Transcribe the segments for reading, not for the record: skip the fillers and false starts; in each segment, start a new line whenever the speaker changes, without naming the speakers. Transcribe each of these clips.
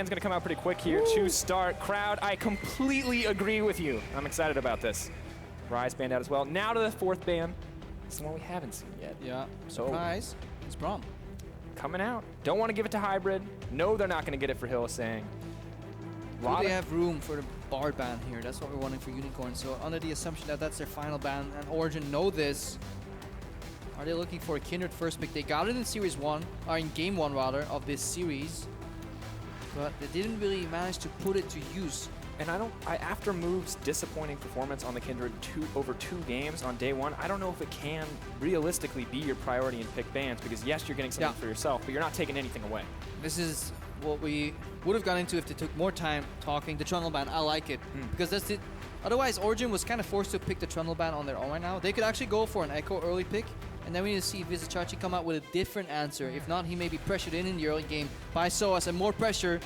ban's going to come out pretty quick here to start. Crowd, I completely agree with you. I'm excited about this. Rise banned out as well. Now to the 4th ban. It's the one we haven't seen yet.
Yeah, surprise. It's Braum.
Coming out. Don't want to give it to Hybrid. No, they're not going to get it for Hylissang.
Do they have room for the Bard ban here? That's what we're wanting for Unicorn. So under the assumption that that's their final ban, and Origen know this, are they looking for a Kindred first pick? They got it in Series 1, or in Game 1 rather, of this series, but they didn't really manage to put it to use.
And after Move's disappointing performance on the Kindred over 2 games on day 1, I don't know if it can realistically be your priority in pick bans, because yes, you're getting something for yourself, but you're not taking anything away.
This is what we would have gone into if they took more time talking. The Trundle ban, I like it, because that's it. Otherwise, Origen was kind of forced to pick the Trundle ban on their own right now. They could actually go for an Ekko early pick, and then we need to see Vizicsacsi come out with a different answer. If not, he may be pressured in the early game by Soaz, and more pressure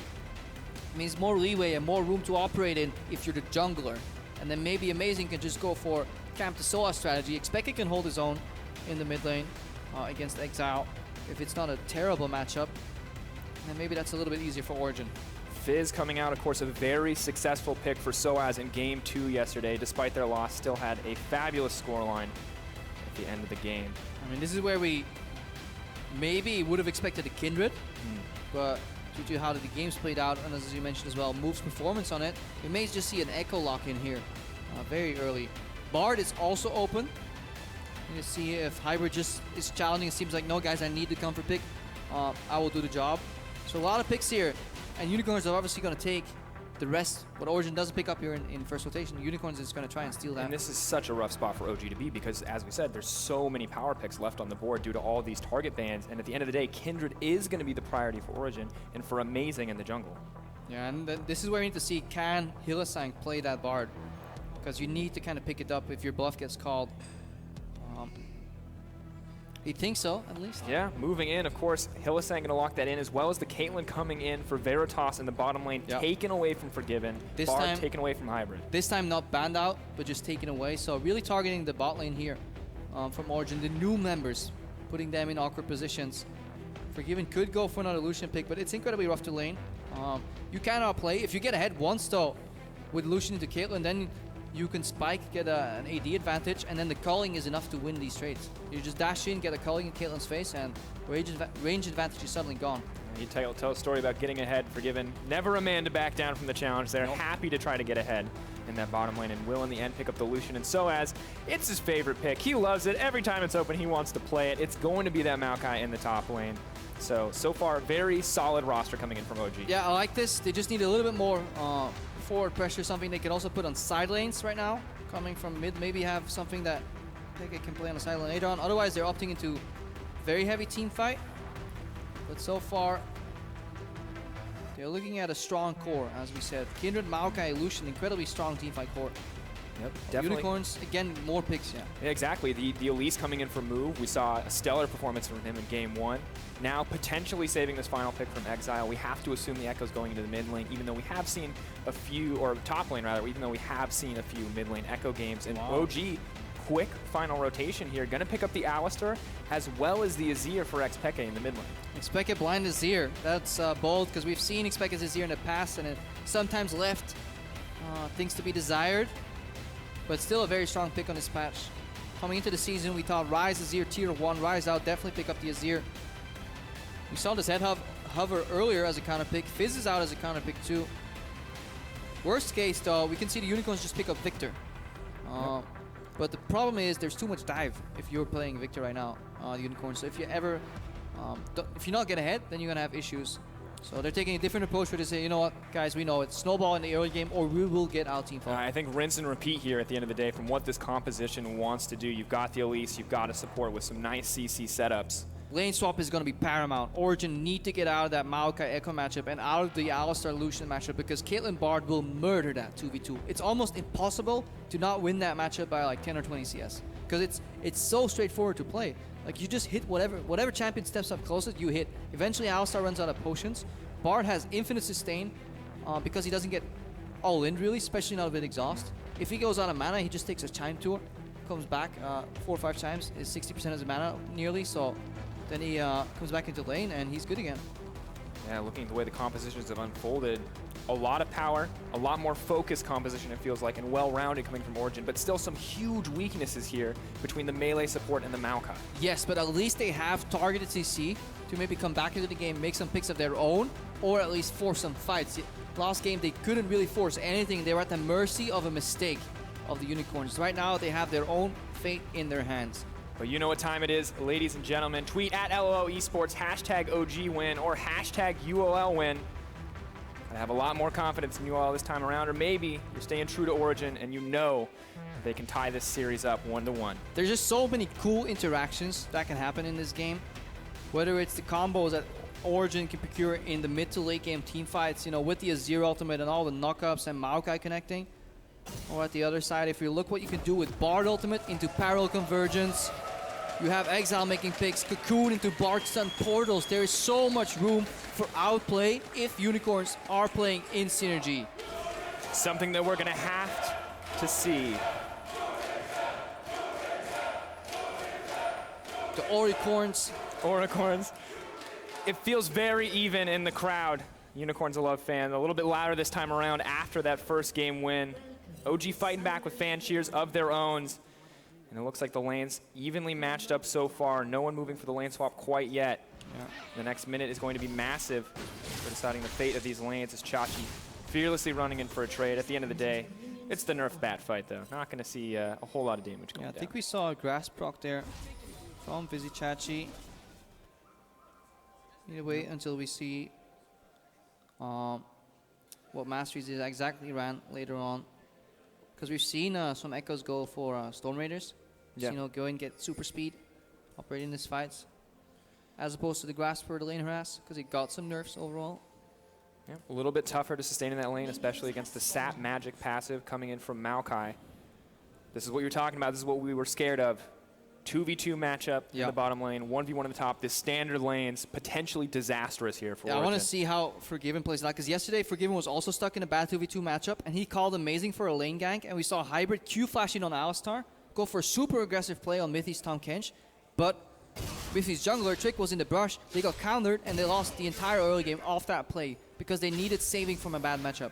means more leeway and more room to operate in if you're the jungler. And then maybe Amazing can just go for camp the Soaz strategy. xPeke can hold his own in the mid lane against Exileh if it's not a terrible matchup. And then maybe that's a little bit easier for Origen.
Fizz coming out, of course, a very successful pick for Soaz in Game 2 yesterday. Despite their loss, still had a fabulous scoreline at the end of the game.
I mean, this is where we maybe would have expected a Kindred, but due to how the game's played out, and as you mentioned as well, Move's performance on it, we may just see an Ekko lock in here very early. Bard is also open. You see if Hybrid just is challenging. It seems like, no guys, I need the comfort pick. I will do the job. So a lot of picks here, and Unicorns are obviously going to take the rest. What Origen doesn't pick up here in first rotation, Unicorns is going to try and steal that.
And this is such a rough spot for OG to be, because as we said, there's so many power picks left on the board due to all these target bans, and at the end of the day, Kindred is going to be the priority for Origen and for Amazing in the jungle.
Yeah, and this is where we need to see, can Hylissang play that Bard? Because you need to kind of pick it up if your bluff gets called. He thinks so, at least.
Yeah, moving in, of course, Hylissang going to lock that in, as well as the Caitlyn coming in for Veritas in the bottom lane, taken away from Forgiven,
this
Bard
time
taken away from Hybrid.
This time not banned out, but just taken away. So really targeting the bot lane here from Origen, the new members, putting them in awkward positions. Forgiven could go for another Lucian pick, but it's incredibly rough to lane. You cannot play. If you get ahead once though, with Lucian into Caitlyn, then you can spike, get an AD advantage, and then the culling is enough to win these trades. You just dash in, get a culling in Caitlyn's face, and range advantage is suddenly gone.
You tell a story about getting ahead, Forgiven. Never a man to back down from the challenge. They're happy to try to get ahead in that bottom lane, and will in the end pick up the Lucian. And Soaz, it's his favorite pick. He loves it. Every time it's open, he wants to play it. It's going to be that Maokai in the top lane. So far, very solid roster coming in from OG.
Yeah, I like this. They just need a little bit more forward pressure, something they can also put on side lanes right now. Coming from mid, maybe have something that they can play on the side lane later on. Otherwise, they're opting into very heavy team fight. But so far, they're looking at a strong core, as we said. Kindred, Maokai, Lucian, incredibly strong team fight core.
Yep, definitely.
Unicorns, again, more picks,
Yeah, exactly. The Elise coming in for Move. We saw a stellar performance from him in Game 1. Now potentially saving this final pick from Exileh. We have to assume the Ekko's going into the mid lane, even though we have seen a few, or top lane rather, even though we have seen a few mid lane Ekko games. And OG, quick final rotation here. Going to pick up the Alistar, as well as the Azir for xPeke in the mid lane.
xPeke blind Azir. That's bold, because we've seen xPeke's Azir in the past, and it sometimes left things to be desired. But still a very strong pick on this patch. Coming into the season, we thought Rise Azir tier 1, Rise out, definitely pick up the Azir. We saw this head hover earlier as a counter pick. Fizz is out as a counter pick too. Worst case though, we can see the Unicorns just pick up Victor. But the problem is there's too much dive if you're playing Victor right now, the Unicorns. So if you ever, if you not get ahead, then you're gonna have issues. So they're taking a different approach where they say, you know what, guys, we know it's snowball in the early game, or we will get out team fight.
I think rinse and repeat here at the end of the day from what this composition wants to do. You've got the Elise, you've got to support with some nice CC setups.
Lane swap is going to be paramount. Origen need to get out of that Maokai Ekko matchup and out of the Alistar Lucian matchup, because Caitlyn Bard will murder that 2v2. It's almost impossible to not win that matchup by like 10 or 20 CS, because it's so straightforward to play. Like, you just hit whatever champion steps up closest, you hit. Eventually Alistar runs out of potions. Bard has infinite sustain because he doesn't get all in really, especially not with exhaust. If he goes out of mana, he just takes a Chime Tour, comes back 4 or 5 times, is 60% of his mana nearly, so then he comes back into lane and he's good again.
Yeah, looking at the way the compositions have unfolded, a lot of power, a lot more focused composition it feels like, and well-rounded coming from Origen, but still some huge weaknesses here between the melee support and the Maokai.
Yes, but at least they have targeted CC to maybe come back into the game, make some picks of their own, or at least force some fights. Last game, they couldn't really force anything. They were at the mercy of a mistake of the Unicorns. Right now, they have their own fate in their hands.
But you know what time it is, ladies and gentlemen. Tweet at LOL Esports, hashtag OG win, or hashtag UOL win. I have a lot more confidence in UOL this time around, or maybe you're staying true to Origen and you know they can tie this series up 1-1.
There's just so many cool interactions that can happen in this game. Whether it's the combos that Origen can procure in the mid to late game team fights, you know, with the Azir ultimate and all the knockups and Maokai connecting. Or at the other side, if you look what you can do with Bard ultimate into parallel convergence. You have Exileh making picks, Cocoon into Bard stun portals. There is so much room for outplay if Unicorns are playing in synergy.
Something that we're going to have to see.
The Oricorns.
It feels very even in the crowd. Unicorns a love fan. A little bit louder this time around after that first game win. OG fighting back with fan cheers of their own. And it looks like the lanes evenly matched up so far. No one moving for the lane swap quite yet. Yeah. The next minute is going to be massive for deciding the fate of these lanes as Chachi fearlessly running in for a trade. At the end of the day, it's the nerf bat fight though. Not going to see a whole lot of damage going down.
I think we saw a grass proc there from Vizicsacsi. Need to wait until we see what masteries is exactly ran later on. Because we've seen some Echoes go for Storm Raiders. Yeah. You know, go and get super speed, operating these fights. As opposed to the Grasp for the lane harass, because it got some nerfs overall.
Yeah, a little bit tougher to sustain in that lane, especially against the Sap Magic passive coming in from Maokai. This is what you're talking about. This is what we were scared of. 2v2 matchup in the bottom lane, 1v1 in the top. This standard lane's potentially disastrous here for Origen.
I want to see how Forgiven plays that, because yesterday Forgiven was also stuck in a bad 2v2 matchup, and he called amazing for a lane gank, and we saw Hybrid Q flashing on Alistar, go for a super aggressive play on Mythi's Tahm Kench, but Mythi's jungler Trick was in the brush, they got countered, and they lost the entire early game off that play, because they needed saving from a bad matchup.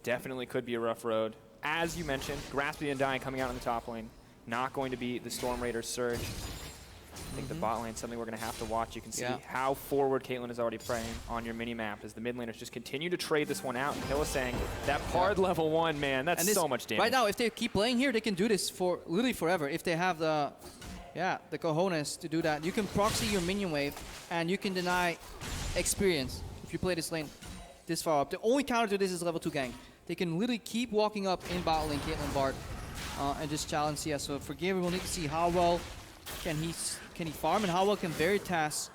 Definitely could be a rough road. As you mentioned, Grasping and Dying coming out in the top lane. Not going to be the Storm Raiders surge. I think the bot lane is something we're going to have to watch. You can see how forward Caitlyn is already playing on your mini-map as the mid laners just continue to trade this one out. And Hylissang, that Pard level 1, man, that's so much damage.
Right now, if they keep playing here, they can do this for literally forever. If they have the cojones to do that. You can proxy your minion wave, and you can deny experience if you play this lane this far up. The only counter to this is level 2 gank. They can literally keep walking up in bot lane, Caitlyn Bard. And just challenge CS. So Forgiven, we'll need to see how well can he farm and how well can Veritas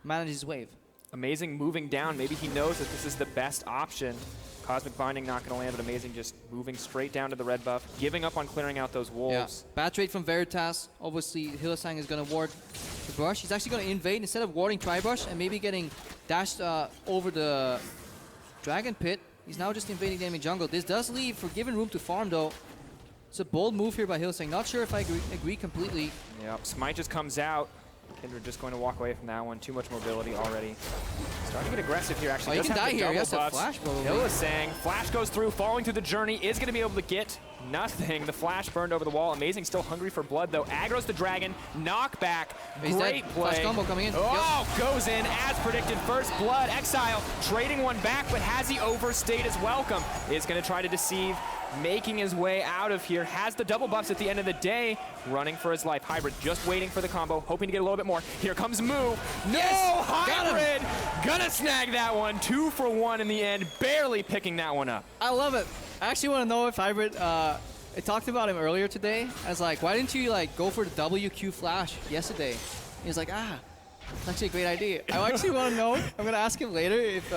manage his wave.
Amazing moving down. Maybe he knows that this is the best option. Cosmic Binding not going to land, but Amazing just moving straight down to the red buff, giving up on clearing out those wolves.
Yeah. Bad trade from Veritas. Obviously, Hylissang is going to ward the brush. He's actually going to invade instead of warding Tri-Brush and maybe getting dashed over the Dragon Pit. He's now just invading the enemy jungle. This does leave Forgiven room to farm though. It's a bold move here by Hylissang. Not sure if I agree completely.
Yep, Smite just comes out. Kindred just going to walk away from that one. Too much mobility already. Starting to get aggressive here, actually.
Oh, he can die here. He has a flash, probably.
Hylissang, flash goes through, following through the journey, is going to be able to get nothing. The flash burned over the wall. Amazing, still hungry for blood, though. Aggro's the dragon. Knockback. Great play.
Flash combo coming in.
Oh, goes in as predicted. First blood. Exileh trading one back, but has he overstayed his welcome? Is going to try to deceive. Making his way out of here, has the double buffs at the end of the day, running for his life. Hybrid just waiting for the combo, hoping to get a little bit more. Here comes Moo. No, yes, Hybrid gonna snag that one. 2 for 1 in the end, barely picking that one up.
I love it. I actually want to know if Hybrid, I talked about him earlier today. I was like, why didn't you like go for the WQ flash yesterday? He was like, that's actually a great idea. I actually want to know, I'm gonna ask him later if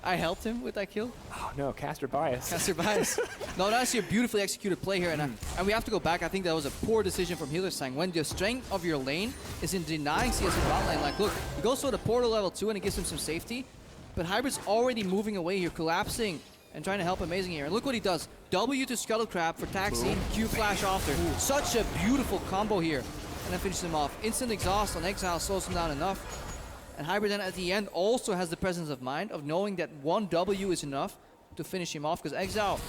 I helped him with that kill.
Oh no, caster bias.
Caster bias. No, that's actually a beautifully executed play here, and we have to go back. I think that was a poor decision from Hylissang. When the strength of your lane is in denying CS in bot lane, like look, he goes for the portal level 2 and it gives him some safety, but Hybrid's already moving away here, collapsing and trying to help Amazing here. And look what he does. W to Scuttle Crab for taxing, Q flash after. Such a beautiful combo here. And then finishes him off. Instant exhaust on Exileh slows him down enough. And Hybrid then at the end also has the presence of mind of knowing that one W is enough to finish him off, because Exileh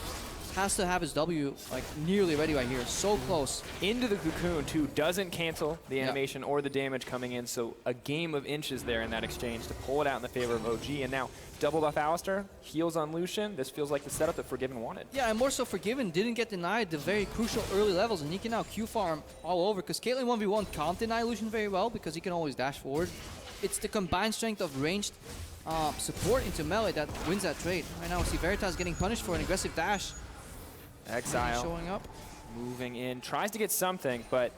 has to have his W like nearly ready right here. So close.
Into the cocoon too, doesn't cancel the animation or the damage coming in, so a game of inches there in that exchange to pull it out in the favor of OG. And now double buff Alistar, heals on Lucian. This feels like the setup that Forgiven wanted.
Yeah, and more so Forgiven didn't get denied the very crucial early levels, and he can now Q farm all over, because Caitlyn 1v1 can't deny Lucian very well because he can always dash forward. It's the combined strength of ranged support into melee that wins that trade. Right now we see Veritas getting punished for an aggressive dash.
Exileh
showing up,
moving in, tries to get something, but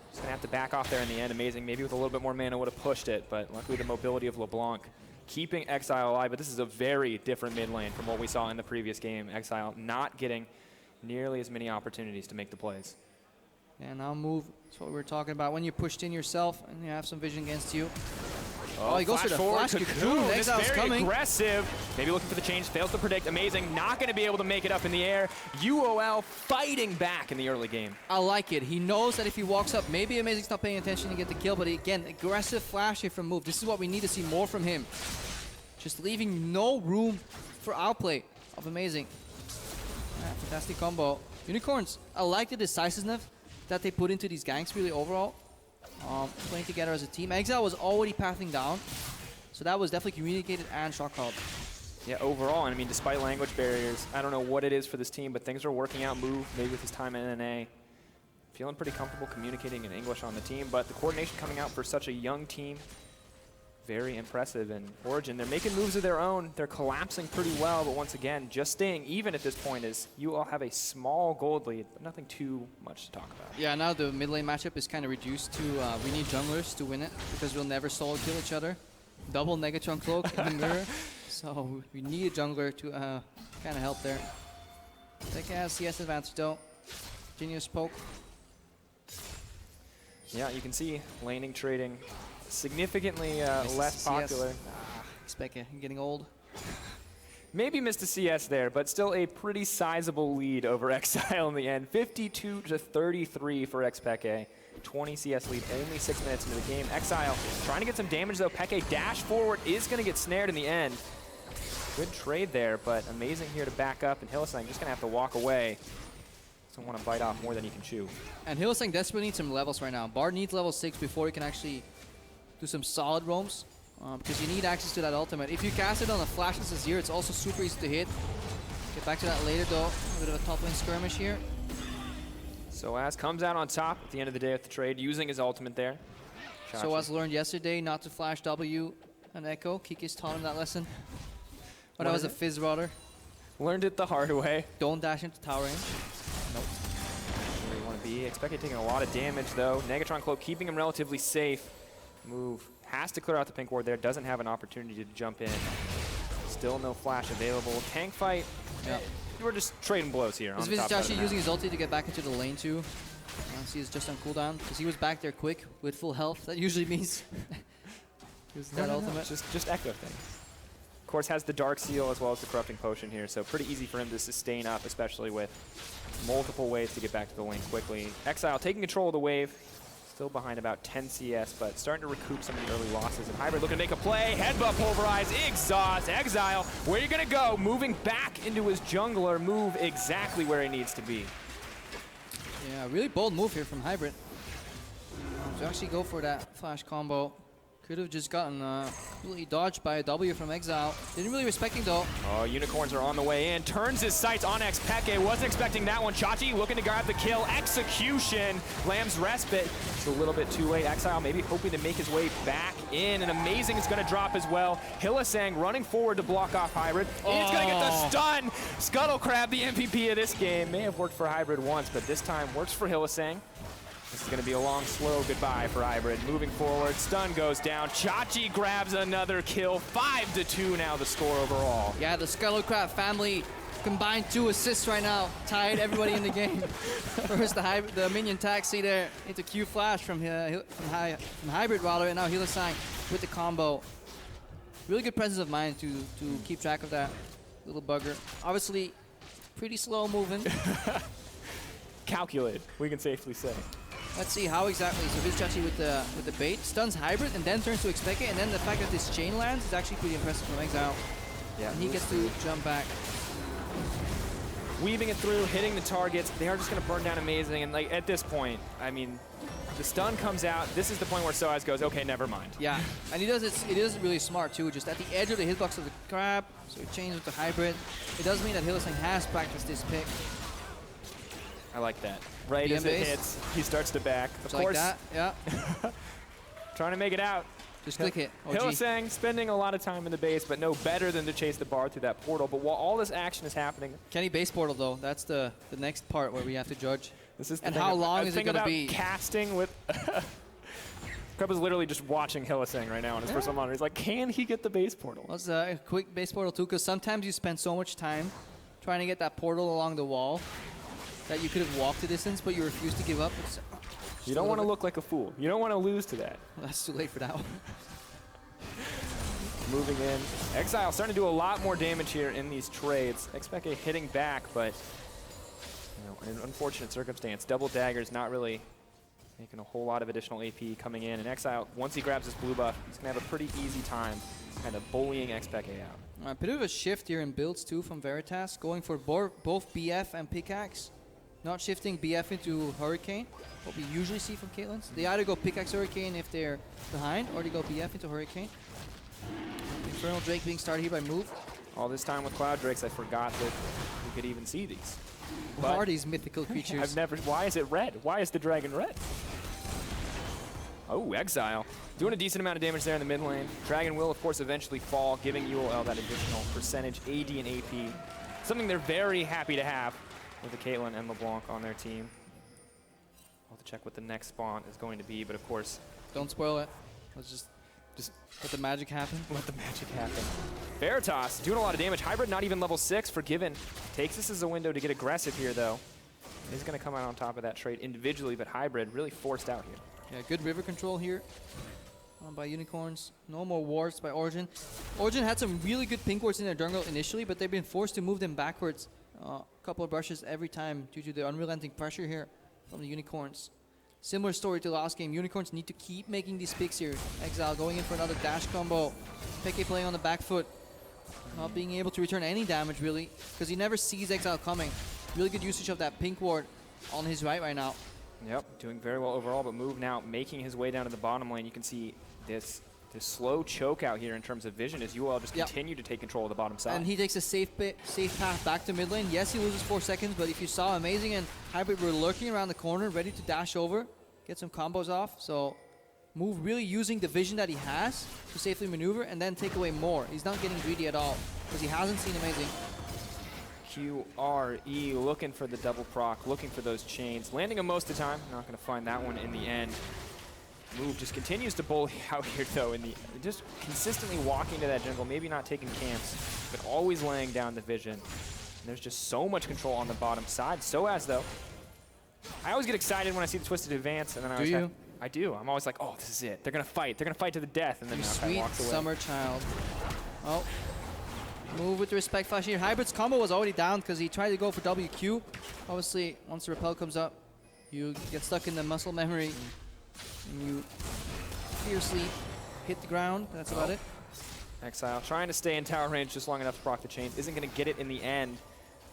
he's gonna have to back off there in the end. Amazing, maybe with a little bit more mana would have pushed it, but luckily the mobility of LeBlanc keeping Exileh alive. But this is a very different mid lane from what we saw in the previous game. Exileh not getting nearly as many opportunities to make the plays.
And now move, that's what we were talking about. When you're pushed in yourself and you have some vision against you.
Oh,
he goes for the flash cocoon. Exile's
very
coming.
Aggressive. Maybe looking for the change. Fails to predict. Amazing. Not going to be able to make it up in the air. UOL fighting back in the early game.
I like it. He knows that if he walks up, maybe Amazing's not paying attention to get the kill, but again, aggressive flash here from Move. This is what we need to see more from him. Just leaving no room for outplay of Amazing. Yeah, fantastic combo. Unicorns, I like the decisiveness that they put into these ganks really overall. Playing together as a team. Exileh was already pathing down, so that was definitely communicated and shot called.
Yeah, overall, and I mean, despite language barriers, I don't know what it is for this team, but things are working out. Move, maybe with his time in NA. Feeling pretty comfortable communicating in English on the team, but the coordination coming out for such a young team, very impressive. And Origen, they're making moves of their own. They're collapsing pretty well, but once again, just staying even at this point is you all have a small gold lead, but nothing too much to talk about.
Yeah, now the mid lane matchup is kind of reduced to we need junglers to win it because we'll never solo kill each other. Double Negatron Cloak in the mirror, so we need a jungler to kind of help there. They can have CS advantage though. Genius poke.
Yeah, you can see laning trading significantly less popular.
xPeke, getting old.
Maybe missed a CS there, but still a pretty sizable lead over Exileh in the end. 52-33 for xPeke. 20 CS lead, only 6 minutes into the game. Exileh trying to get some damage though. Peke dash forward is going to get snared in the end. Good trade there, but Amazing here to back up, and Hylissang just going to have to walk away. Doesn't want to bite off more than he can chew. And
Hylissang desperately needs some levels right now. Bard needs level 6 before he can actually do some solid roams, because you need access to that ultimate. If you cast it on a flash as a Azir, it's also super easy to hit. Get back to that later though. A bit of a top lane skirmish here.
Soaz comes out on top at the end of the day with the trade, using his ultimate there.
Soaz learned yesterday not to flash W and Ekko. Kiki's taught him that lesson. But I was a Fizz rodder.
Learned it the hard way.
Don't dash into tower range.
Nope. Where you want to be. Expected taking a lot of damage though. Negatron Cloak keeping him relatively safe. Move has to clear out the pink ward there, doesn't have an opportunity to jump in. Still no flash available. Tank fight, we're just trading blows here.
Is Vizicsacsi using his ulti to get back into the lane too? See, he's just on cooldown, because he was back there quick with full health. That usually means using that ultimate.
Just Ekko thing. Of course, has the Dark Seal as well as the Corrupting Potion here, so pretty easy for him to sustain up, especially with multiple ways to get back to the lane quickly. Exileh taking control of the wave. Still behind about 10 CS, but starting to recoup some of the early losses. And Hybrid looking to make a play. Headbutt pulverize, exhaust. Exileh, where are you going to go? Moving back into his jungler. Move exactly where he needs to be.
Yeah, really bold move here from Hybrid. To actually go for that flash combo. Could have just gotten completely dodged by a W from Exileh. Didn't really respect him though.
Oh, Unicorns are on the way in. Turns his sights on xPeke. Wasn't expecting that one. Chachi looking to grab the kill. Execution. Lamb's respite. It's a little bit too late. Exileh maybe hoping to make his way back in. And Amazing is going to drop as well. Hylissang running forward to block off Hybrid. It's going to get the stun. Scuttle Crab, the MVP of this game. May have worked for Hybrid once, but this time works for Hylissang. This is going to be a long, slow goodbye for Hybrid. Moving forward, stun goes down. Chachi grabs another kill. 5-2 now the score overall.
Yeah, the Scuttle Crab family combined 2 assists right now. Tied everybody in the game. First the minion taxi there into Q flash from Hybrid rather, and now Hylissang with the combo. Really good presence of mind to keep track of that little bugger. Obviously, pretty slow moving.
Calculated, we can safely say.
Let's see how exactly. So Vizicsacsi with the bait, stuns Hybrid, and then turns to xPeke, and then the fact that this chain lands is actually pretty impressive from Exileh.
Yeah,
and he gets to jump back.
Weaving it through, hitting the targets. They are just going to burn down amazing. And like at this point, I mean, the stun comes out. This is the point where Soaz goes, okay, never mind.
Yeah, and he does it. It is really smart too. Just at the edge of the hitbox of the crab, so he changes it to Hybrid. It does mean that Hylissang has practiced this pick.
I like that. Right
BM
as
base.
it hits, he starts to back. Of
Just
course,
like that. Yeah.
trying to make it out.
Just click it. OG.
Hylissang spending a lot of time in the base, but no better than to chase the bar through that portal. But while all this action is happening,
Can he base portal though? That's the next part where we have to judge.
this is the
And
thing
how
ab-
long
the
is it
thing
gonna
about
be?
casting with. Krepo's literally just watching Hylissang right now on his personal monitor. He's like, can he get the base portal?
Let's a quick base portal too, because sometimes you spend so much time trying to get that portal along the wall that you could have walked the distance, but you refuse to give up. It's
You don't want to look like a fool. You don't want to lose to that.
That's too late for that one.
Moving in. Exileh starting to do a lot more damage here in these trades. xPeke hitting back, but in an unfortunate circumstance. Double daggers not really making a whole lot of additional AP coming in. And Exileh, once he grabs his blue buff, he's going to have a pretty easy time kind of bullying xPeke out.
A bit of a shift here in builds too from Veritas, going for both BF and pickaxe. Not shifting BF into Hurricane, what we usually see from Caitlyn's. They either go pickaxe Hurricane if they're behind, or they go BF into Hurricane. Infernal Drake being started here by Move.
All this time with Cloud Drakes, I forgot that you could even see these.
What are these mythical creatures?
I've never. Why is it red? Why is the dragon red? Oh, Exileh. Doing a decent amount of damage there in the mid lane. Dragon will, of course, eventually fall, giving UOL that additional percentage AD and AP. Something they're very happy to have with the Caitlyn and LeBlanc on their team. I'll have to check what the next spawn is going to be, but of course...
Don't spoil it. Let's just let the magic happen.
Let the magic happen. Veritas doing a lot of damage. Hybrid not even level 6. Forgiven. Takes this as a window to get aggressive here, though. He's going to come out on top of that trade individually, but Hybrid really forced out here.
Yeah, good river control here by Unicorns. No more wards by Origen. Origen had some really good pink wards in their jungle initially, but they've been forced to move them backwards a couple of brushes every time due to the unrelenting pressure here from the Unicorns. Similar story to last game. Unicorns need to keep making these picks here. Exileh going in for another dash combo. Peke playing on the back foot. Not being able to return any damage really, because he never sees Exileh coming. Really good usage of that pink ward on his right now.
Yep, doing very well overall, but Move now making his way down to the bottom lane. You can see this slow choke out here in terms of vision as UOL just continue to take control of the bottom side.
And he takes a safe path back to mid lane. Yes, he loses 4 seconds, but if you saw, Amazing and Hybrid were lurking around the corner, ready to dash over, get some combos off. So Move really using the vision that he has to safely maneuver and then take away more. He's not getting greedy at all because he hasn't seen Amazing.
QRE looking for the double proc, looking for those chains, landing them most of the time. Not going to find that one in the end. Move just continues to bully out here though, just consistently walking to that jungle, maybe not taking camps, but always laying down the vision. And there's just so much control on the bottom side. Soaz though, I always get excited when I see the twisted advance, and then I do. I'm always like, oh, this is it. They're gonna fight. They're gonna fight to the death, and then Maokai walks away.
Sweet summer child. Oh. Move with the respect flash here. Hybrid's combo was already down because he tried to go for WQ. Obviously, once the repel comes up, you get stuck in the muscle memory and you fiercely hit the ground. That's about it.
Exileh trying to stay in tower range just long enough to proc the chains. Isn't going to get it in the end,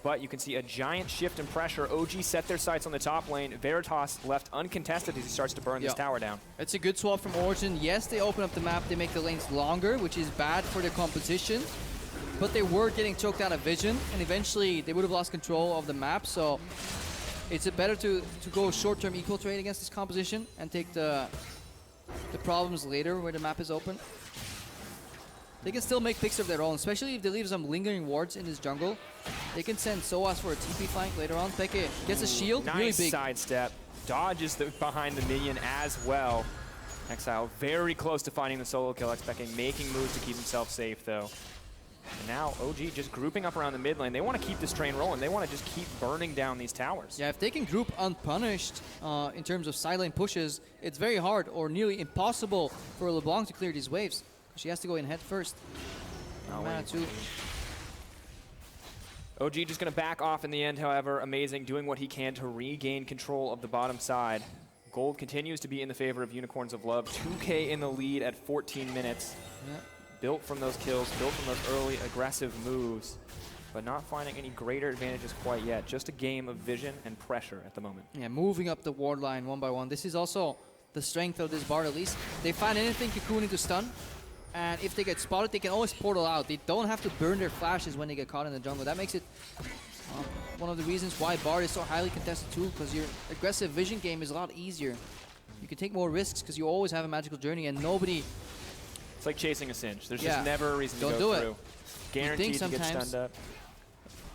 but you can see a giant shift in pressure. OG set their sights on the top lane. Veritas left uncontested as he starts to burn this tower down.
It's a good swap from Origen. Yes, they open up the map. They make the lanes longer, which is bad for their composition. But they were getting choked out of vision, and eventually they would have lost control of the map. So it's better to go short-term equal trade against this composition and take the problems later where the map is open. They can still make picks of their own, especially if they leave some lingering wards in this jungle. They can send Soaz for a TP flank later on. Peke gets a shield,
nice
really big.
Sidestep, dodges behind the minion as well. Exileh very close to finding the solo kill. xPeke making moves to keep himself safe though. And now OG just grouping up around the mid lane. They want to keep this train rolling. They want to just keep burning down these towers.
Yeah, if they can group unpunished in terms of side lane pushes, it's very hard or nearly impossible for LeBlanc to clear these waves. She has to go in head first. Mana too.
OG just going to back off in the end, however. Amazing, doing what he can to regain control of the bottom side. Gold continues to be in the favor of Unicorns of Love. 2K in the lead at 14 minutes.
Yeah.
Built from those kills, built from those early aggressive moves, but not finding any greater advantages quite yet. Just a game of vision and pressure at the moment.
Yeah, moving up the ward line one by one. This is also the strength of this Bard, at least. They find anything cocooning to stun, and if they get spotted, they can always portal out. They don't have to burn their flashes when they get caught in the jungle. That makes it one of the reasons why Bard is so highly contested too, because your aggressive vision game is a lot easier. You can take more risks because you always have a magical journey, and nobody...
It's like chasing a cinch. There's just never a reason to go through. Guaranteed to get stunned up.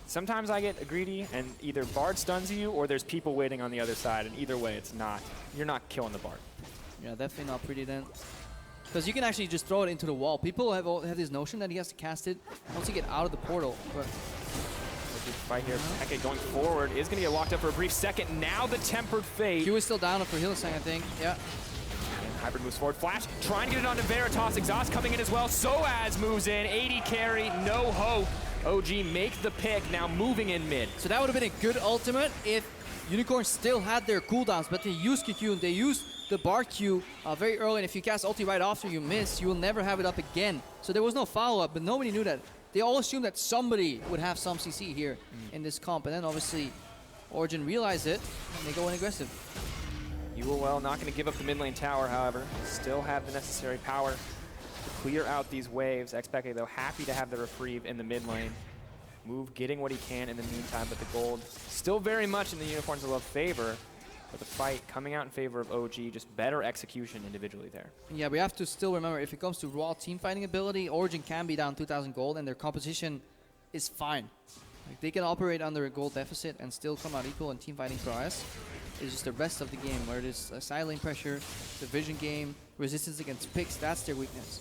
Sometimes I get greedy, and either Bard stuns you, or there's people waiting on the other side, and either way, it's not. You're not killing the Bard.
Yeah, definitely not pretty then. Because you can actually just throw it into the wall. People have this notion that he has to cast it once you get out of the portal. But
fight here. Ekko going forward is going to get locked up for a brief second. Now the Tempered Fate.
Q is still down for Hylissang, I think. Yeah.
And Hybrid moves forward. Flash trying to get it onto Veritas. Exhaust coming in as well. Soaz moves in. 80 carry. No hope. OG make the pick. Now moving in mid.
So that would have been a good ultimate if Unicorns still had their cooldowns, but they used QQ and they used the bar Q very early. And if you cast ulti right after you miss, you will never have it up again. So there was no follow-up, but nobody knew that. They all assumed that somebody would have some CC here in this comp, and then obviously Origen realized it, and they go in aggressive.
UOL not going to give up the mid lane tower, however. Still have the necessary power to clear out these waves. xPeke, though, happy to have the reprieve in the mid lane. Move getting what he can in the meantime, but the gold still very much in the Unicorns of Love favor. But the fight coming out in favor of OG, just better execution individually there.
Yeah, we have to still remember, if it comes to raw team fighting ability, Origen can be down 2,000 gold, and their composition is fine. Like, they can operate under a gold deficit and still come out equal in team fighting prowess. It's just the rest of the game, where it is side lane pressure, the vision game, resistance against picks, that's their weakness.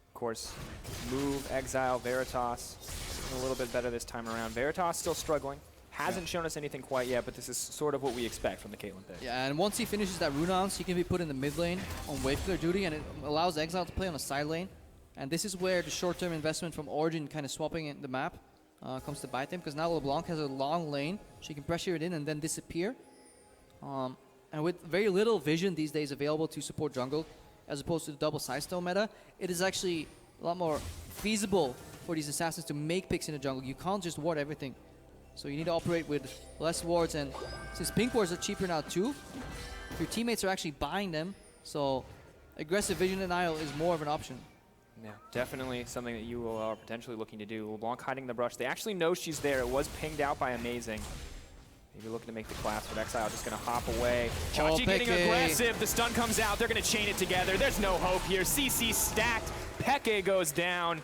Of course, move, Exileh, Veritas, a little bit better this time around. Veritas still struggling. Hasn't shown us anything quite yet, but this is sort of what we expect from the Caitlyn pick.
Yeah, and once he finishes that rune ounce, he can be put in the mid lane on wave clear duty, and it allows Exileh to play on a side lane. And this is where the short-term investment from Origen kind of swapping in the map comes to bite him, because now LeBlanc has a long lane. She can pressure it in and then disappear. And with very little vision these days available to support jungle, as opposed to the double sidestone meta, it is actually a lot more feasible for these assassins to make picks in the jungle. You can't just ward everything. So you need to operate with less wards, and since pink wards are cheaper now too, your teammates are actually buying them, so aggressive vision denial is more of an option.
Yeah, definitely something that UOL are potentially looking to do. LeBlanc hiding the brush. They actually know she's there. It was pinged out by Amazing. Maybe looking to make the collapse, but Exileh just going to hop away. Chachi getting aggressive. The stun comes out. They're going to chain it together. There's no hope here. CC stacked. Peke goes down.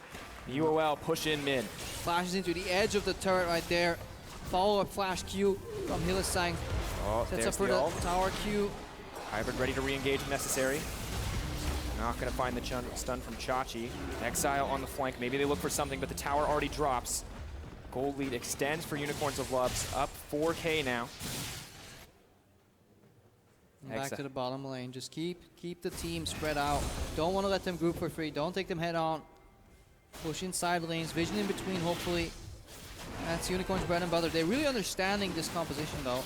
UOL push in mid.
Flashes into the edge of the turret right there. Follow-up flash Q from Hylissang.
Oh,
sets up for the tower Q.
Hybrid ready to re-engage if necessary. Not going to find the stun from Chachi. Exileh on the flank. Maybe they look for something, but the tower already drops. Gold lead extends for Unicorns of Loves. Up 4K now.
Back to the bottom lane. Just keep the team spread out. Don't want to let them group for free. Don't take them head on. Push inside lanes. Vision in between, hopefully. That's Unicorn's bread and butter. They're really understanding this composition, though.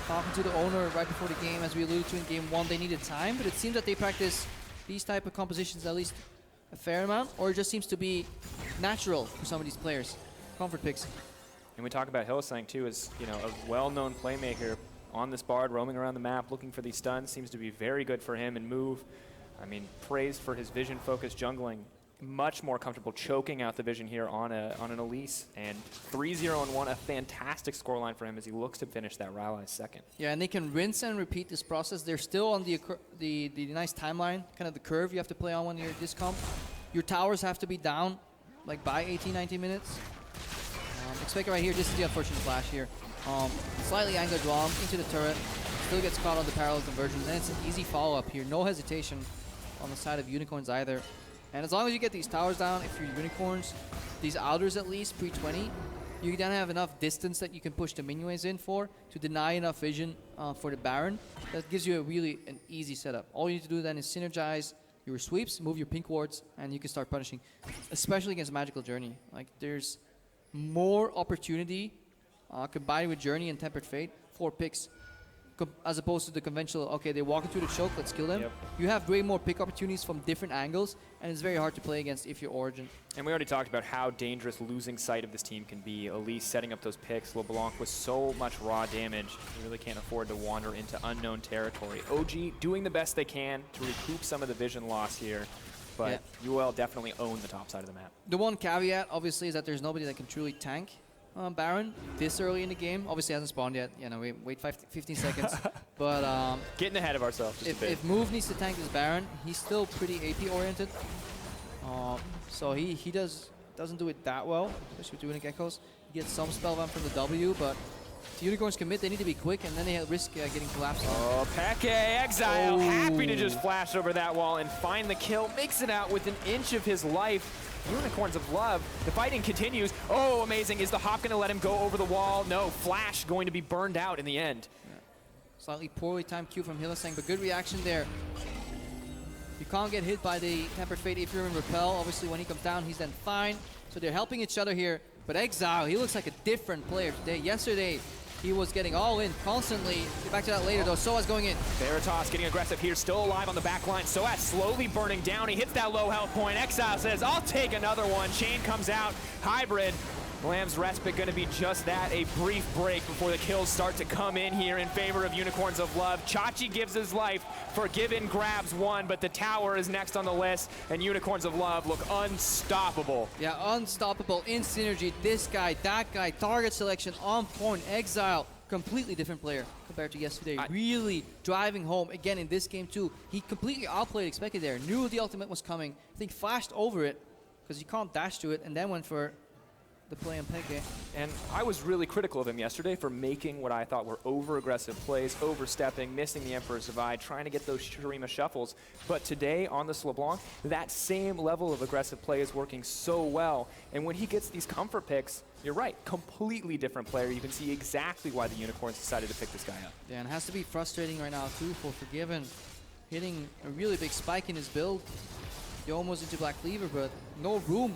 Talking to the owner right before the game, as we alluded to in game 1, they needed time, but it seems that they practice these type of compositions at least a fair amount, or it just seems to be natural for some of these players. Comfort picks.
And we talk about Hylissang too, as a well-known playmaker on this Bard, roaming around the map, looking for these stuns. Seems to be very good for him and move. I mean, praised for his vision-focused jungling. Much more comfortable choking out the vision here on an Elise, and 3-0-1, a fantastic scoreline for him as he looks to finish that Rylai's second.
Yeah, and they can rinse and repeat this process. They're still on the nice timeline, kind of the curve you have to play on when you're this comp. Your towers have to be down like by 18-19 minutes. xPeke right here, this is the unfortunate flash here. Slightly angled wrong into the turret, still gets caught on the parallel conversion, and it's an easy follow-up here. No hesitation on the side of Unicorns either. And as long as you get these towers down, if you're Unicorns, these outers at least, pre-20, you then have enough distance that you can push the minions in for to deny enough vision for the Baron. That gives you an easy setup. All you need to do then is synergize your sweeps, move your pink wards, and you can start punishing, especially against Magical Journey. Like, there's more opportunity combined with Journey and Tempered Fate, 4 picks, as opposed to the conventional, okay, they walk into the choke, let's kill them.
Yep.
You have way more pick opportunities from different angles, and it's very hard to play against if you're Origen.
And we already talked about how dangerous losing sight of this team can be. Elise setting up those picks, LeBlanc with so much raw damage, you really can't afford to wander into unknown territory. OG doing the best they can to recoup some of the vision loss here, but UOL definitely own the top side of the map.
The one caveat, obviously, is that there's nobody that can truly tank Baron this early in the game. Obviously hasn't spawned yet. You know, we wait 15 seconds. But
getting ahead of ourselves just a bit.
If Move needs to tank this Baron, he's still pretty AP oriented. So he doesn't do it that well, especially with doing Geckos. He gets some spellbound from the W, but if Unicorns commit, they need to be quick, and then they risk getting collapsed.
Oh, Peke, Exileh, happy to just flash over that wall and find the kill. Makes it out with an inch of his life. Unicorns of Love, the fighting continues. Oh, amazing. Is the hop going to let him go over the wall? No, Flash going to be burned out in the end.
Yeah. Slightly poorly timed Q from Hylissang, but good reaction there. You can't get hit by the Tempered Fate if you're in Repel. Obviously, when he comes down, he's then fine. So they're helping each other here. But Exileh, he looks like a different player today. Yesterday, he was getting all in constantly. Get back to that later, though. Soaz going in.
Veritas getting aggressive here, still alive on the back line. Soaz slowly burning down. He hits that low health point. Exileh says, I'll take another one. Chain comes out. Hybrid. Lamb's Respite going to be just that, a brief break before the kills start to come in here in favor of Unicorns of Love. Chachi gives his life. Forgiven grabs one, but the tower is next on the list, and Unicorns of Love look unstoppable.
Yeah, unstoppable in synergy. This guy, that guy, target selection on point. Exileh, completely different player compared to yesterday. Really driving home again in this game too. He completely outplayed xPeke there. Knew the ultimate was coming. I think flashed over it because you can't dash to it, and then went for the play on Peke.
And I was really critical of him yesterday for making what I thought were over-aggressive plays, overstepping, missing the Emperor's Divide, trying to get those Shurima shuffles. But today on this LeBlanc, that same level of aggressive play is working so well. And when he gets these comfort picks, you're right, completely different player. You can see exactly why the Unicorns decided to pick this guy up.
Yeah, and it has to be frustrating right now too for Forgiven. Hitting a really big spike in his build. You're almost into Black Cleaver, but no room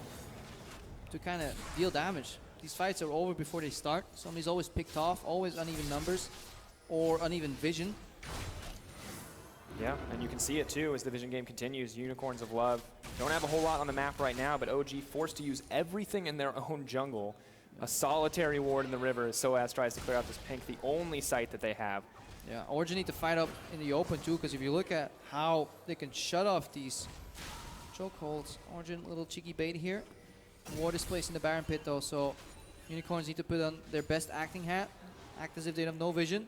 to kind of deal damage. These fights are over before they start. Somebody's always picked off, always uneven numbers or uneven vision.
Yeah, and you can see it too as the vision game continues. Unicorns of Love don't have a whole lot on the map right now, but OG forced to use everything in their own jungle. A solitary ward in the river as Soaz tries to clear out this pink, the only site that they have.
Yeah, Origen need to fight up in the open too, because if you look at how they can shut off these chokeholds, Origen, little cheeky bait here. Ward is placed in the Baron pit though, so Unicorns need to put on their best acting hat, act as if they have no vision,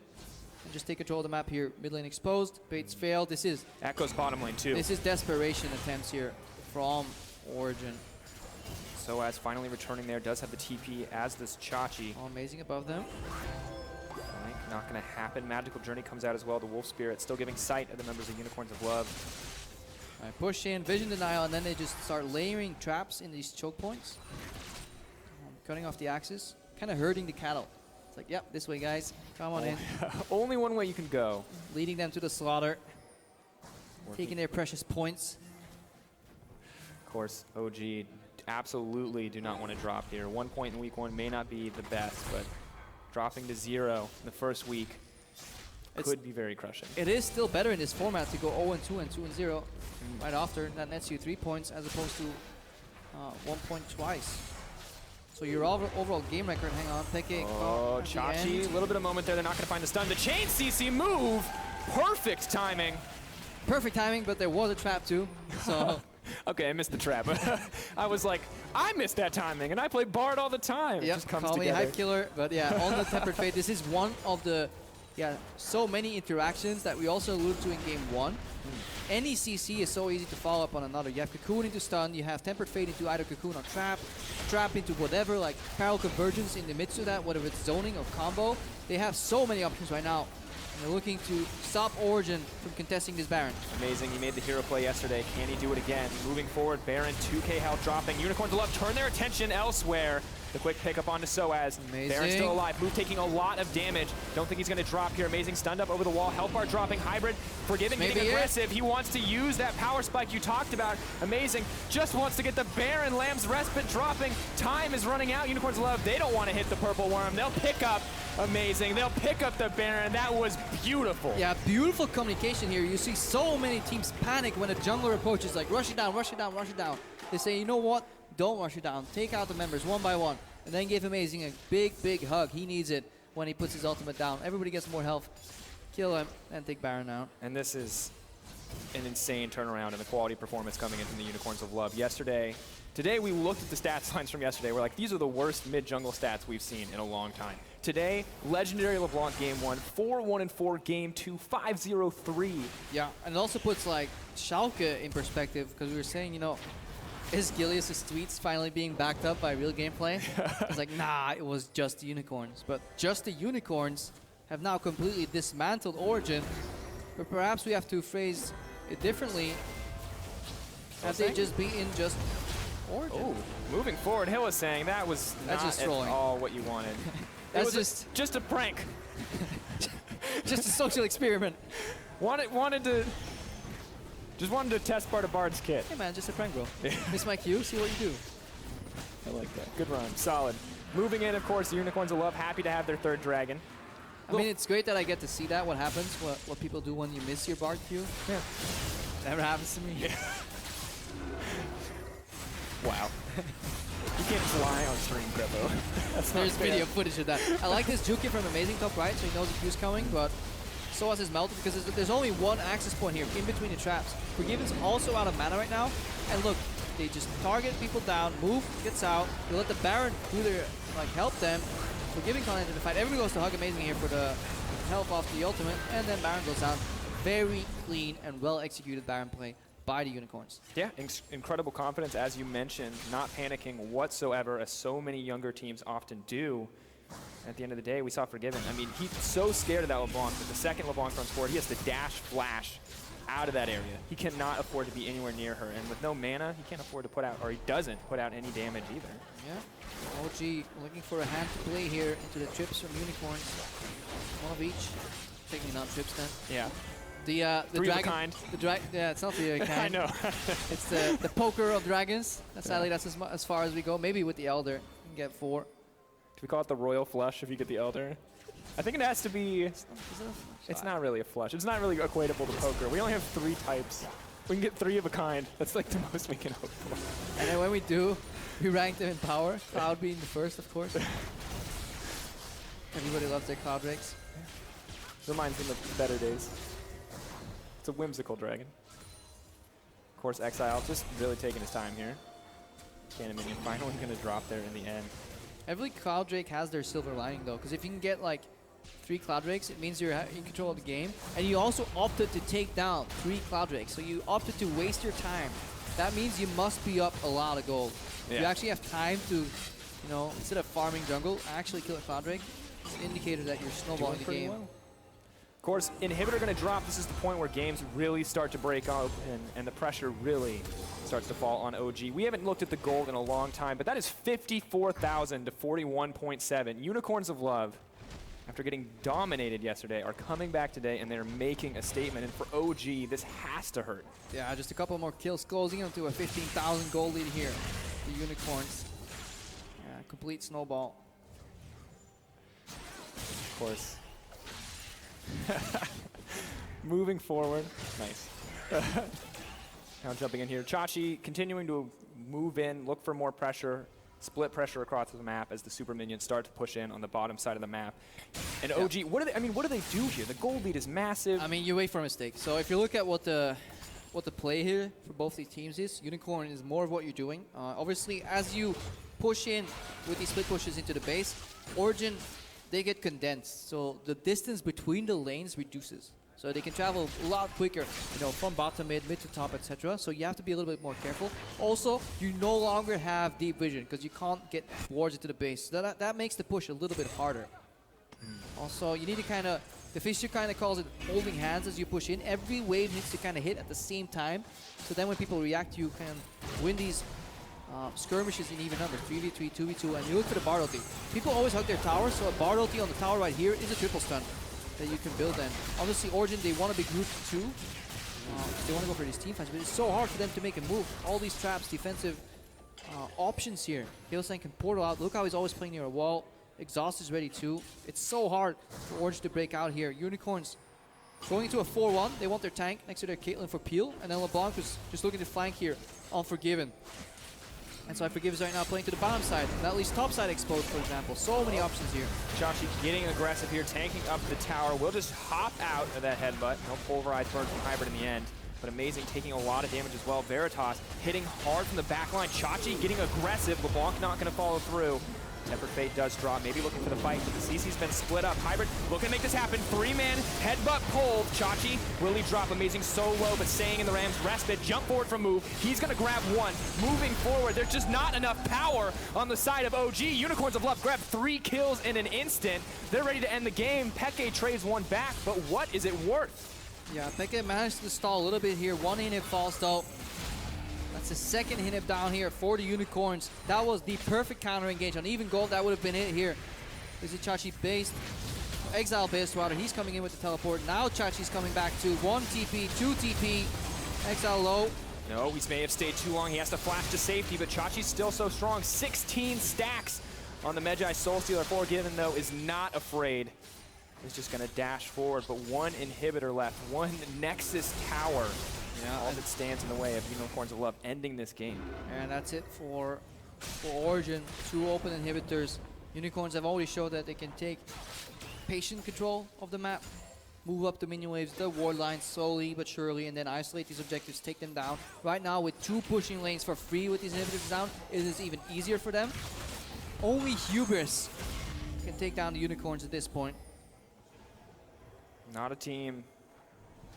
and just take control of the map here. Mid lane exposed, baits failed. This is
Ekko's bottom lane too.
This is desperation attempts here from Origen.
Soaz finally returning there, does have the TP as this Chachi.
Oh, amazing above them.
Not going to happen. Magical Journey comes out as well. The Wolf Spirit still giving sight of the members of Unicorns of Love.
All right, push in, vision denial, and then they just start layering traps in these choke points. Cutting off the axis, kind of hurting the cattle. It's like, yep, this way, guys. Come on in.
Only one way you can go.
Leading them to the slaughter. Taking their precious points.
Of course, OG absolutely do not want to drop here. 1 point in week 1 may not be the best, but dropping to 0 in the first week could be very crushing.
It is still better in this format to go 0-2 and 2-0 right after. That nets you 3 points as opposed to 1 point twice. So your overall game record, hang on, Peke.
Oh, Chachi, a little bit of moment there. They're not going to find the stun. The chain CC move, perfect timing.
Perfect timing, but there was a trap too. So.
Okay, I missed the trap. I was like, I missed that timing, and I play Bard all the time.
Yep,
it just comes
call
together.
me Hype Killer, but yeah, on the Tempered Fate, this is one of the so many interactions that we also alluded to in game 1. Any CC is so easy to follow up on another. You have Cocoon into stun, you have Tempered Fate into either Cocoon or Trap into whatever, like Parallel Convergence in the midst of that, whether it's zoning or combo. They have so many options right now. They're looking to stop Origen from contesting this Baron.
Amazing, he made the hero play yesterday. Can he do it again? Moving forward, Baron, 2k health dropping. Unicorns Love turn their attention elsewhere. The quick pick up onto Soaz.
Amazing.
Baron's still alive. Move taking a lot of damage. Don't think he's going to drop here. Amazing, stunned up over the wall. Health bar dropping. Hybrid, Forgiven getting aggressive. He wants to use that power spike you talked about. Amazing, just wants to get the Baron. Lamb's Respite dropping. Time is running out. Unicorns Love, they don't want to hit the purple worm. They'll pick up. Amazing, they'll pick up the Baron. That was beautiful.
Yeah, beautiful communication here. You see so many teams panic when a jungler approaches, like rush it down, rush it down, rush it down. They say, you know what? Don't rush it down. Take out the members one by one. And then give Amazing a big, big hug. He needs it when he puts his ultimate down. Everybody gets more health. Kill him and take Baron out.
And this is an insane turnaround in the quality performance coming in from the Unicorns of Love. Today we looked at the stats lines from yesterday. We're like, these are the worst mid-jungle stats we've seen in a long time. Today, legendary LeBlanc game 1, 4-1-4 game 2, 5-0-3.
Yeah, and it also puts like Schalke in perspective, because we were saying, you know, is Gilius' tweets finally being backed up by real gameplay? It's like, nah, it was just the Unicorns. But just the Unicorns have now completely dismantled Origen. But perhaps we have to phrase it differently. Have they just beaten just Origen?
Oh, moving forward, Hylissang, that was not
just
at
trolling.
all what you wanted.
That's
just a prank.
just a social experiment.
Just wanted to test part of Bard's kit.
Hey man, just a prank, bro. Miss my cue, see what you do.
I like that. Good run. Solid. Moving in, of course, the Unicorns of Love, happy to have their third dragon.
I mean, it's great that I get to see that, what happens, what people do when you miss your Bard cue.
Yeah.
Never happens to me.
Yeah. Wow. You can't just lie on stream, Krepo.
There's video footage of that. I like this juke from Amazing top right, so he knows the cue's coming, but Soaz is melted because there's only one access point here in between the traps. Forgiven's also out of mana right now, and look, they just target people down, move, gets out, they let the Baron do their, like, help them. Forgiving can't enter the fight. Everybody goes to hug Amazing here for the help off the ultimate, and then Baron goes down. Very clean and well executed Baron play by the Unicorns.
Yeah, incredible confidence, as you mentioned, not panicking whatsoever, as so many younger teams often do. At the end of the day, we saw Forgiven. I mean, he's so scared of that LeBlanc that the second LeBlanc runs forward, he has to dash flash out of that area. He cannot afford to be anywhere near her, and with no mana, he can't afford to put out, or he doesn't put out any damage either.
Yeah, OG looking for a hand to play here into the trips from Unicorns. One of each. Technically not trips then.
Yeah.
The
Three
dragon,
of a kind.
Yeah, it's not the kind.
I know.
It's the poker of dragons. Sadly, that's as far as we go. Maybe with the Elder, you can get 4.
Do we call it the royal flush if you get the Elder? I think it has to be. It's not really a flush. It's not really equatable to poker. We only have 3 types. We can get 3 of a kind. That's like the most we can hope for.
And then when we do, we rank them in power. Cloud being the first, of course. Everybody loves their Cloud Rakes.
Reminds them of better days. It's a whimsical dragon. Of course, Exileh just really taking his time here. Cannon minion finally going to drop there in the end.
Every Cloud Drake has their silver lining though, because if you can get like 3 Cloud Drakes, it means you're in control of the game. And you also opted to take down 3 Cloud Drakes, so you opted to waste your time. That means you must be up a lot of gold. Yeah. You actually have time to, you know, instead of farming jungle, actually kill a Cloud Drake. It's an indicator that you're snowballing the game.
Well. Of course, inhibitor going to drop. This is the point where games really start to break up and the pressure really starts to fall on OG. We haven't looked at the gold in a long time, but that is 54,000 to 41.7. Unicorns of Love, after getting dominated yesterday, are coming back today and they're making a statement. And for OG, this has to hurt.
Yeah, just a couple more kills closing into a 15,000 gold lead here. The Unicorns. Yeah, complete snowball.
Of course. Moving forward. Nice. Now jumping in here. Chachi continuing to move in, look for more pressure, split pressure across the map as the super minions start to push in on the bottom side of the map. And OG, what do they do here? The gold lead is massive.
I mean, you wait for a mistake. So if you look at what the play here for both these teams is, Unicorn is more of what you're doing. Obviously, as you push in with these split pushes into the base, Origen, they get condensed, so the distance between the lanes reduces. So they can travel a lot quicker, you know, from bottom, mid to top, etc. So you have to be a little bit more careful. Also, you no longer have deep vision because you can't get wards into the base. So that makes the push a little bit harder. Also, you need to kind of The Fisher kind of calls it holding hands as you push in. Every wave needs to kind of hit at the same time. So then when people react, you can win these skirmishes in even numbers, 3v3, 2v2, and you look for the Bard ulti. People always hug their towers, so a Bard ulti on the tower right here is a triple stun that you can build in. Obviously, Origen, they want to be grouped too. They want to go for these team fights, but it's so hard for them to make a move. All these traps, defensive options here. Hylissang can portal out. Look how he's always playing near a wall. Exhaust is ready too. It's so hard for Origen to break out here. Unicorns going into a 4-1. They want their tank next to their Caitlyn for peel. And then LeBlanc was just looking to flank here on Forgiven. And so Forgiven is right now playing to the bottom side. And that leaves top side exposed, for example. So many options here.
Xacsi getting aggressive here, tanking up the tower. Will just hop out of that headbutt. No pulverize burn from Hybrid in the end. But amazing, taking a lot of damage as well. Veritas hitting hard from the back line. Xacsi getting aggressive. LeBlanc not going to follow through. Tempered Fate does drop, maybe looking for the fight, but the CC's been split up. Hybrid looking to make this happen. 3-man headbutt pulled. Xacsi, will he drop? Amazing solo, but staying in the Rams. Respite, jump forward from move. He's gonna grab one. Moving forward, there's just not enough power on the side of OG. Unicorns of Love grab 3 kills in an instant. They're ready to end the game. Peke trades one back, but what is it worth?
Yeah, Peke managed to stall a little bit here. One inhib falls though. That's the second inhib down here for the Unicorns. That was the perfect counter engage on even gold. That would have been it here. Vizicsacsi based. Exileh based rather. He's coming in with the teleport. Now Chachi's coming back to 1 TP, 2 TP. Exileh low.
No, he may have stayed too long. He has to flash to safety, but Chachi's still so strong. 16 stacks on the Magi Soul Stealer. Forgiven though is not afraid. He's just gonna dash forward, but one inhibitor left. One Nexus tower. Yeah, all that stands in the way of Unicorns of Love ending this game.
And that's it for Origen. 2 open inhibitors. Unicorns have already showed that they can take patient control of the map, move up the minion waves, the ward lines slowly but surely, and then isolate these objectives, take them down. Right now, with 2 pushing lanes for free with these inhibitors down, it is even easier for them. Only Hubris can take down the Unicorns at this point.
Not a team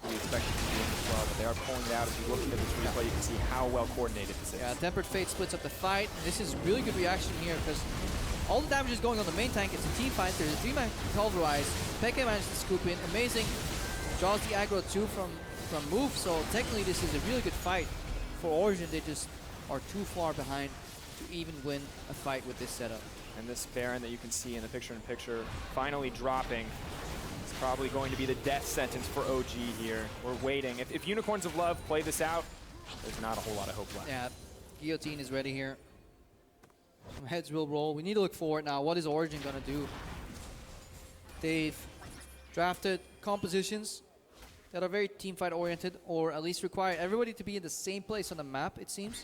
we expected to do as well, but they are pulling it out. If you look at this replay, you can see how well coordinated this is.
Yeah, Tempered Fate splits up the fight. This is really good reaction here because all the damage is going on the main tank. It's a team fight. There's a 3-man pulverize. Peke managed to scoop in. Amazing. Draws the aggro too from move. So technically this is a really good fight for Origen. They just are too far behind to even win a fight with this setup.
And this Baron that you can see in the picture-in-picture finally dropping. Probably going to be the death sentence for OG here. We're waiting. If Unicorns of Love play this out, there's not a whole lot of hope left.
Yeah, Guillotine is ready here. Some heads will roll. We need to look forward now. What is Origen going to do? They've drafted compositions that are very teamfight oriented, or at least require everybody to be in the same place on the map, it seems.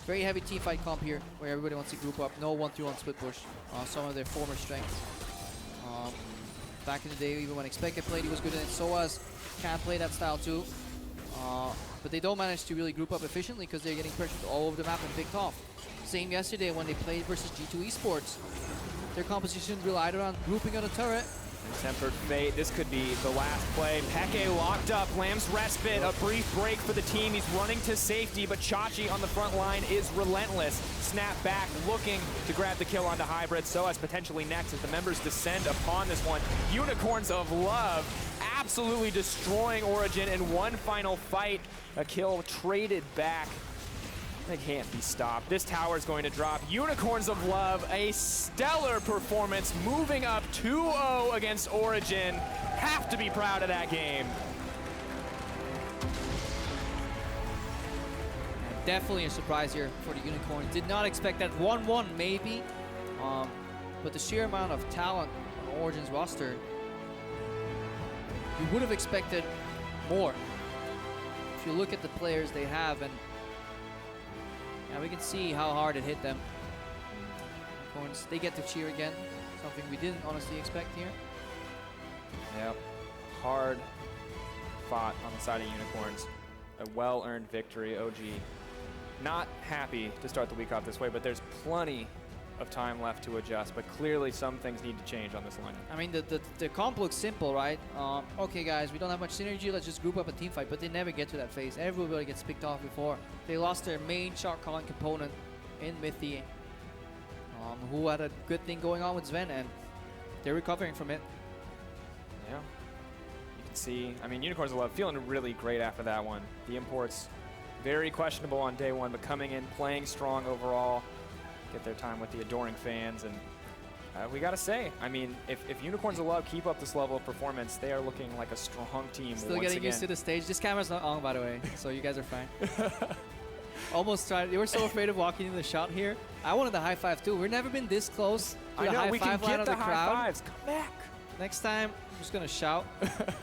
Very heavy teamfight comp here, where everybody wants to group up. No 1-3-1 split push. Some of their former strengths. Back in the day, even when xPeke played, he was good at it. Soaz can play that style too. But they don't manage to really group up efficiently because they're getting pressured all over the map and picked off. Same yesterday when they played versus G2 eSports. Their composition relied around grouping on a turret.
And Tempered Fate, this could be the last play. Peke locked up, Lamb's Respite, a brief break for the team. He's running to safety, but Xacsi on the front line is relentless. Snap back, looking to grab the kill onto Hybrid. Soaz potentially next as the members descend upon this one. Unicorns of Love absolutely destroying Origen in one final fight. A kill traded back. They can't be stopped. This tower is going to drop. Unicorns of Love, a stellar performance, moving up 2-0 against Origen. Have to be proud of that game.
Definitely a surprise here for the Unicorns. Did not expect that. 1-1 maybe, but the sheer amount of talent on Origen's roster, you would have expected more. If you look at the players they have, and yeah, we can see how hard it hit them. Unicorns, they get to cheer again, something we didn't honestly expect here.
Yep, hard fought on the side of Unicorns. A well-earned victory. OG not happy to start the week off this way, but there's plenty of time left to adjust, but clearly some things need to change on this lineup.
I mean, the comp looks simple, right? Okay, guys, we don't have much synergy, let's just group up a team fight, but they never get to that phase. Everybody gets picked off before. They lost their main shot calling component in Mithy, who had a good thing going on with Sven, and they're recovering from it.
Yeah. You can see, I mean, Unicorns of Love feeling really great after that one. The imports, very questionable on day one, but coming in, playing strong overall, get their time with the adoring fans. And we got to say, I mean, if Unicorns of Love keep up this level of performance, they are looking like a strong team
Still getting used to the stage. This camera's not on, by the way, so you guys are fine. Almost tried. They were so afraid of walking in the shot here. I wanted the high five too. We've never been this close to the high five line of the crowd.
Fives. Come back.
Next time, I'm just gonna shout.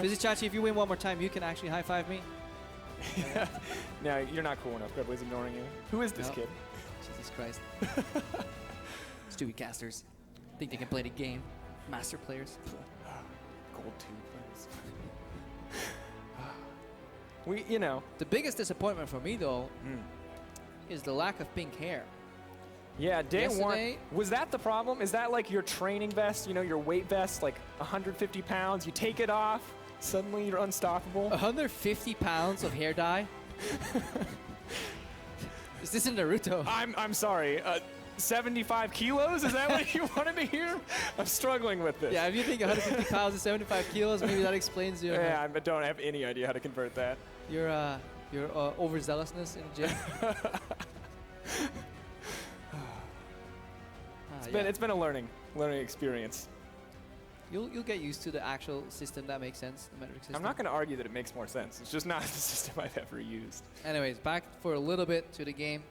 Vizicsacsi, if you win one more time, you can actually high five me.
Yeah. No, you're not cool enough. Krepo's ignoring you. Who is this kid?
Jesus Christ. Stupid casters. Think they can play the game. Master players.
Gold 2 players. You know.
The biggest disappointment for me, though, is the lack of pink hair.
Yeah, day one. Was that the problem? Is that like your training vest, you know, your weight vest, like 150 pounds, you take it off, suddenly you're unstoppable?
150 pounds of hair dye? Is this in Naruto?
I'm sorry. 75 kilos? Is that what you wanted to hear? I'm struggling with this.
Yeah, if you think 150 pounds is 75 kilos, maybe that explains your...
Yeah, I don't have any idea how to convert that.
Your overzealousness in the gym.
It's been a learning experience.
You'll get used to the actual system that makes sense, the metric system.
I'm not going to argue that it makes more sense. It's just not the system I've ever used.
Anyways, back for a little bit to the game.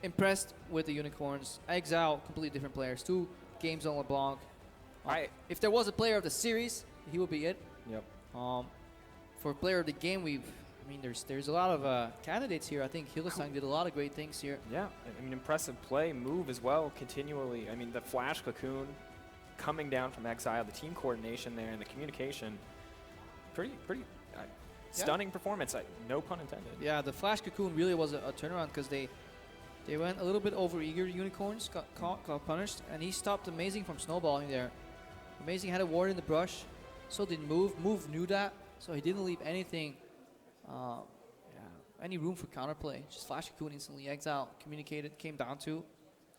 Impressed with the Unicorns. Exileh, completely different players. 2 games on LeBlanc. If there was a player of the series, he would be it.
Yep.
For player of the game, there's a lot of candidates here. I think Hylissang did a lot of great things here.
Yeah, I mean, impressive play, move as well, continually. I mean, the flash cocoon coming down from Exileh, the team coordination there and the communication, pretty stunning performance, no pun intended.
Yeah, the flash cocoon really was a turnaround because they went a little bit over eager. Unicorns got punished, and he stopped Amazing from snowballing there. Amazing had a ward in the brush, so did Move. Move knew that, so he didn't leave anything. Any room for counterplay. Just flash cocoon instantly. Exileh communicated, came down to.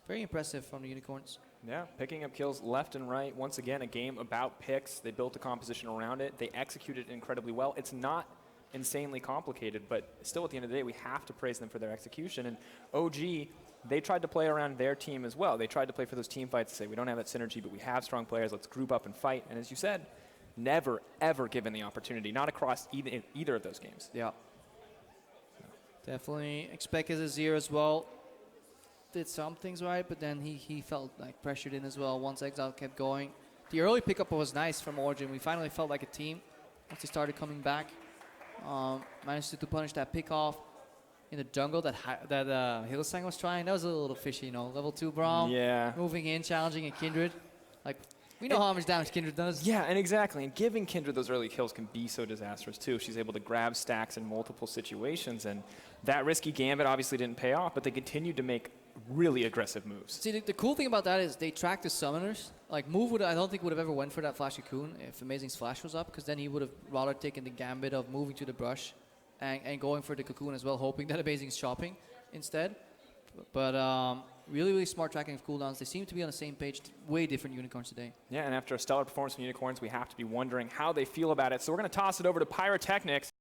Very impressive from the Unicorns.
Yeah, picking up kills left and right. Once again, a game about picks. They built a composition around it. They executed it incredibly well. It's not insanely complicated, but still at the end of the day, we have to praise them for their execution. And OG, they tried to play around their team as well. They tried to play for those team fights to say, we don't have that synergy, but we have strong players. Let's group up and fight. And as you said, never, ever given the opportunity, not across either of those games.
Yeah. Definitely xPeke is a 0 as well. Did some things right, but then he felt like pressured in as well once Exileh kept going. The early pickup was nice from Origen. We finally felt like a team once they started coming back. Managed to punish that pick off in the jungle that Hylissang was trying. That was a little fishy, you know. Level 2 Braum, moving in, challenging a Kindred. Like, we know how much damage Kindred does.
Yeah, and exactly. And giving Kindred those early kills can be so disastrous, too. She's able to grab stacks in multiple situations. And that risky gambit obviously didn't pay off, but they continued to make really aggressive moves.
See, the cool thing about that is they track the summoners. Like, Move I don't think would have ever went for that flash cocoon if Amazing's flash was up, because then he would have rather taken the gambit of moving to the brush and going for the cocoon as well, hoping that Amazing's shopping instead. But really, really smart tracking of cooldowns. They seem to be on the same page. Way different Unicorns today.
Yeah, and after a stellar performance from Unicorns, we have to be wondering how they feel about it. So we're going to toss it over to Pyrotechnics.